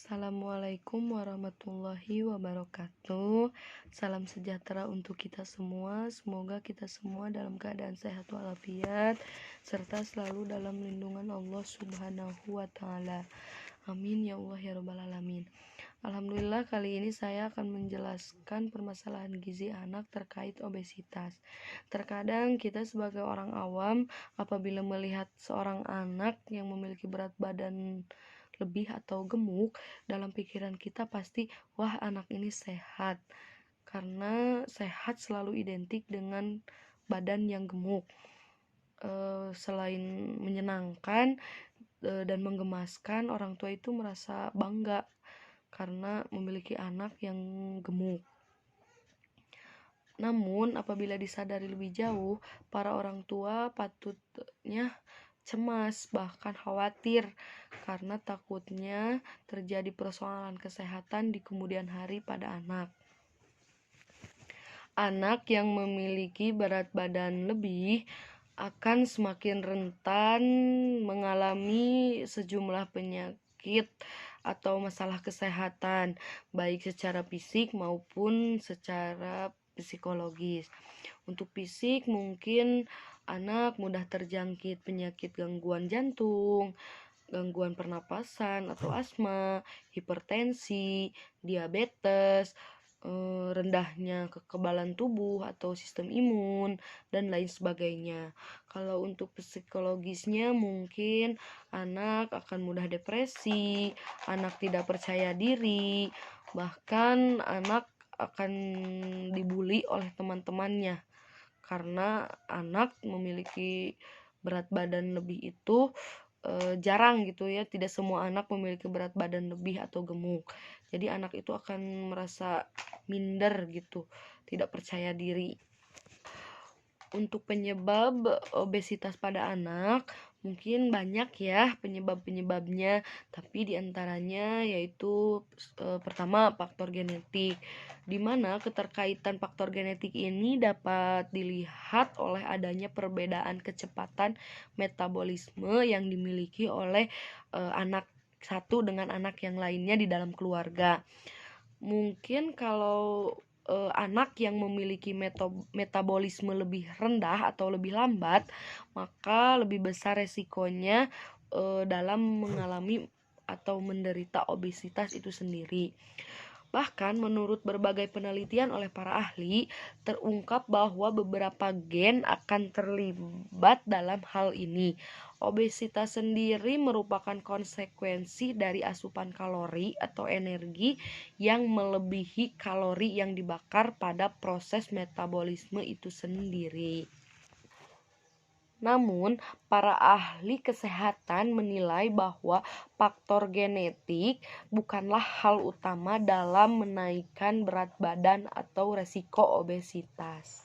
Assalamualaikum warahmatullahi wabarakatuh. Salam sejahtera untuk kita semua. Semoga kita semua dalam keadaan sehat walafiat serta selalu dalam lindungan Allah Subhanahu wa taala. Amin ya Allah ya rabbal alamin. Alhamdulillah, kali ini saya akan menjelaskan permasalahan gizi anak terkait obesitas. Terkadang kita sebagai orang awam apabila melihat seorang anak yang memiliki berat badan lebih atau gemuk, dalam pikiran kita pasti, wah, anak ini sehat. Karena sehat selalu identik dengan badan yang gemuk. Selain menyenangkan dan menggemaskan, orang tua itu merasa bangga karena memiliki anak yang gemuk. Namun, apabila disadari lebih jauh, para orang tua patutnya cemas, bahkan khawatir, karena takutnya terjadi persoalan kesehatan di kemudian hari pada anak. Anak yang memiliki berat badan lebih akan semakin rentan mengalami sejumlah penyakit atau masalah kesehatan, baik secara fisik maupun secara psikologis. Untuk fisik, mungkin anak mudah terjangkit penyakit gangguan jantung, gangguan pernapasan atau asma, hipertensi, diabetes, rendahnya kekebalan tubuh atau sistem imun, dan lain sebagainya. Kalau untuk psikologisnya, mungkin anak akan mudah depresi, anak tidak percaya diri, bahkan anak akan dibully oleh teman-temannya. Karena anak memiliki berat badan lebih itu jarang gitu ya, tidak semua anak memiliki berat badan lebih atau gemuk. Jadi anak itu akan merasa minder gitu, tidak percaya diri. Untuk penyebab obesitas pada anak, mungkin banyak ya penyebab-penyebabnya, tapi diantaranya yaitu pertama, faktor genetik, di mana keterkaitan faktor genetik ini dapat dilihat oleh adanya perbedaan kecepatan metabolisme yang dimiliki oleh anak satu dengan anak yang lainnya di dalam keluarga. Mungkin kalau anak yang memiliki metabolisme lebih rendah atau lebih lambat, maka lebih besar resikonya dalam mengalami atau menderita obesitas itu sendiri. Bahkan menurut berbagai penelitian oleh para ahli, terungkap bahwa beberapa gen akan terlibat dalam hal ini. Obesitas sendiri merupakan konsekuensi dari asupan kalori atau energi yang melebihi kalori yang dibakar pada proses metabolisme itu sendiri. Namun, para ahli kesehatan menilai bahwa faktor genetik bukanlah hal utama dalam menaikkan berat badan atau resiko obesitas.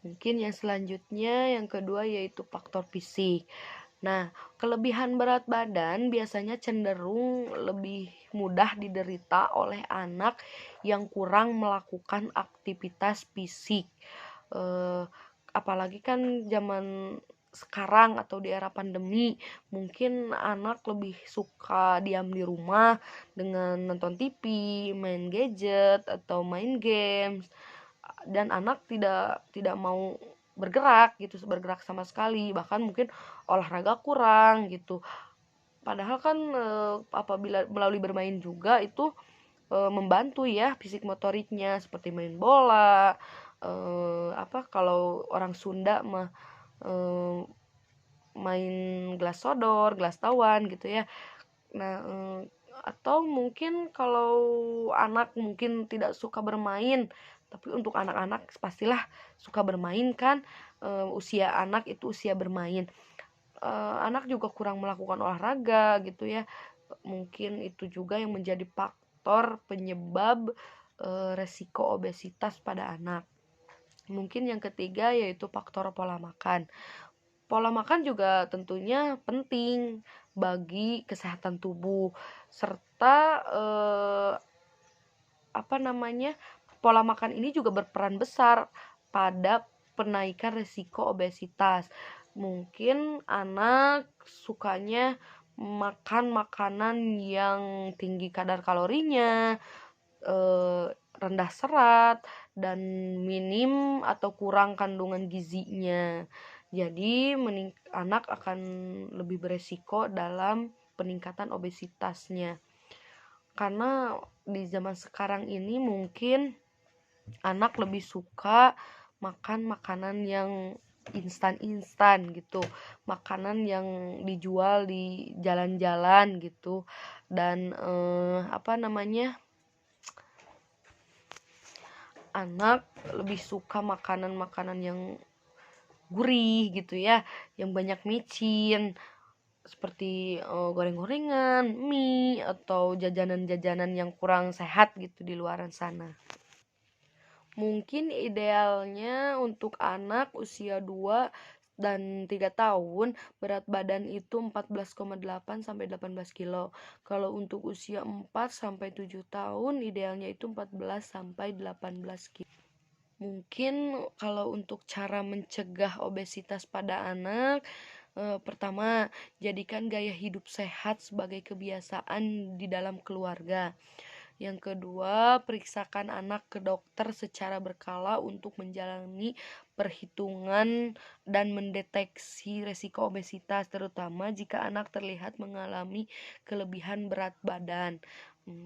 Mungkin yang selanjutnya, yang kedua, yaitu faktor fisik. Nah, kelebihan berat badan biasanya cenderung lebih mudah diderita oleh anak yang kurang melakukan aktivitas fisik. Apalagi kan zaman sekarang atau di era pandemi, mungkin anak lebih suka diam di rumah dengan nonton TV, main gadget atau main games, dan anak tidak mau bergerak gitu, bergerak sama sekali, bahkan mungkin olahraga kurang gitu. Padahal kan apabila melalui bermain juga itu membantu ya fisik motoriknya, seperti main bola, kalau orang Sunda mah main gelas sodor, gelas tawan gitu ya. Nah, atau mungkin kalau anak mungkin tidak suka bermain, tapi untuk anak-anak pastilah suka bermain kan, usia anak itu usia bermain. Anak juga kurang melakukan olahraga gitu ya. Mungkin itu juga yang menjadi faktor penyebab resiko obesitas pada anak. Mungkin yang ketiga yaitu faktor pola makan. Pola makan juga tentunya penting bagi kesehatan tubuh, serta pola makan ini juga berperan besar pada penaikan resiko obesitas. Mungkin anak sukanya makan makanan yang tinggi kadar kalorinya, rendah serat, dan minim atau kurang kandungan gizinya. Jadi anak akan lebih beresiko dalam peningkatan obesitasnya. Karena di zaman sekarang ini mungkin anak lebih suka makan makanan yang instan-instan gitu, makanan yang dijual di jalan-jalan gitu, dan anak lebih suka makanan-makanan yang gurih gitu ya, yang banyak micin, seperti goreng-gorengan, mie, atau jajanan-jajanan yang kurang sehat gitu di luaran sana. Mungkin idealnya untuk anak usia 2 dan 3 tahun berat badan itu 14,8 sampai 18 kilo. Kalau untuk usia 4 sampai 7 tahun idealnya itu 14 sampai 18 kilo. Mungkin kalau untuk cara mencegah obesitas pada anak, pertama, jadikan gaya hidup sehat sebagai kebiasaan di dalam keluarga. Yang kedua, periksakan anak ke dokter secara berkala untuk menjalani perhitungan dan mendeteksi resiko obesitas, terutama jika anak terlihat mengalami kelebihan berat badan.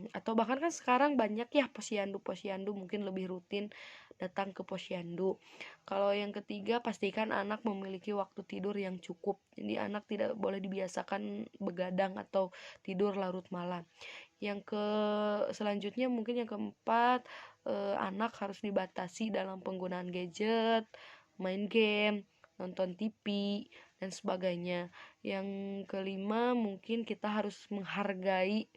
Atau bahkan kan sekarang banyak ya posyandu mungkin lebih rutin datang ke posyandu. Kalau yang ketiga, pastikan anak memiliki waktu tidur yang cukup. Jadi anak tidak boleh dibiasakan begadang atau tidur larut malam. Selanjutnya mungkin yang keempat, anak harus dibatasi dalam penggunaan gadget, main game, nonton TV, dan sebagainya. Yang kelima, mungkin kita harus menghargai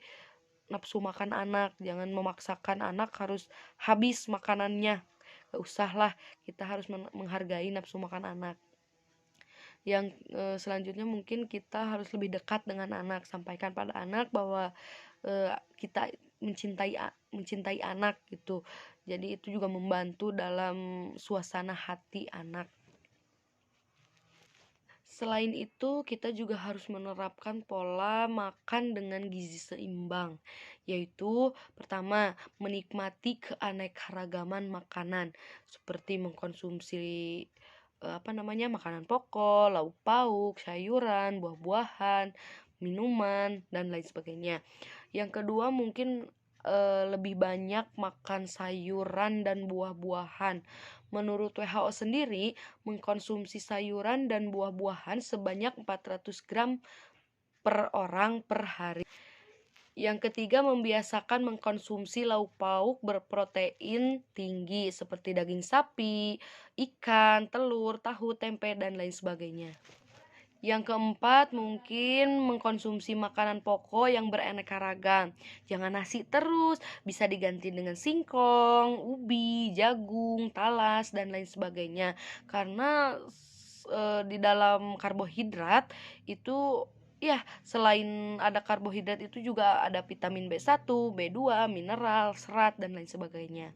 nafsu makan anak. Jangan memaksakan anak harus habis makanannya. Gak usah lah, kita harus menghargai nafsu makan anak. Yang selanjutnya mungkin kita harus lebih dekat dengan anak, sampaikan pada anak bahwa kita mencintai anak gitu. Jadi itu juga membantu dalam suasana hati anak. Selain itu, kita juga harus menerapkan pola makan dengan gizi seimbang, yaitu pertama, menikmati keanekaragaman makanan seperti mengkonsumsi makanan pokok, lauk pauk, sayuran, buah-buahan, minuman, dan lain sebagainya. Yang kedua, mungkin lebih banyak makan sayuran dan buah-buahan. Menurut WHO sendiri, mengkonsumsi sayuran dan buah-buahan sebanyak 400 gram per orang per hari. Yang ketiga, membiasakan mengkonsumsi lauk pauk berprotein tinggi seperti daging sapi, ikan, telur, tahu, tempe, dan lain sebagainya. Yang keempat, mungkin mengkonsumsi makanan pokok yang beraneka ragam. Jangan nasi terus, bisa diganti dengan singkong, ubi, jagung, talas, dan lain sebagainya. Karena di dalam karbohidrat itu selain ada karbohidrat itu juga ada vitamin B1, B2, mineral, serat, dan lain sebagainya.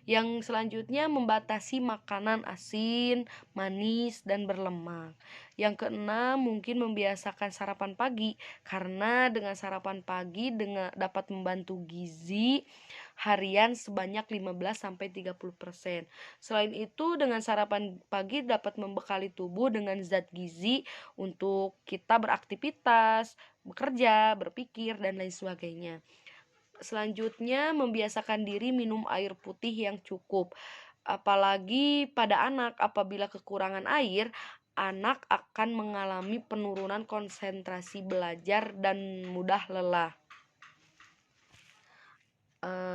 Yang selanjutnya, membatasi makanan asin, manis, dan berlemak. Yang keenam, mungkin membiasakan sarapan pagi, karena dengan sarapan pagi dapat membantu gizi harian sebanyak 15-30%. Selain itu, dengan sarapan pagi dapat membekali tubuh dengan zat gizi untuk kita beraktivitas, bekerja, berpikir, dan lain sebagainya. Selanjutnya, membiasakan diri minum air putih yang cukup. Apalagi pada anak, apabila kekurangan air, anak akan mengalami penurunan konsentrasi belajar dan mudah lelah.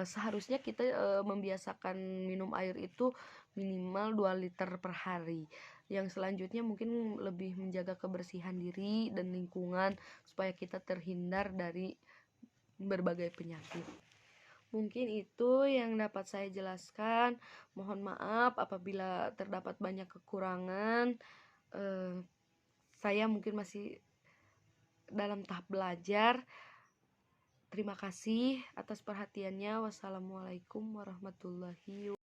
Seharusnya kita membiasakan minum air itu minimal 2 liter per hari. Yang selanjutnya mungkin lebih menjaga kebersihan diri dan lingkungan supaya kita terhindar dari berbagai penyakit. Mungkin itu yang dapat saya jelaskan. Mohon maaf apabila terdapat banyak kekurangan. Saya mungkin masih dalam tahap belajar. Terima kasih atas perhatiannya. Wassalamualaikum warahmatullahi wabarakatuh.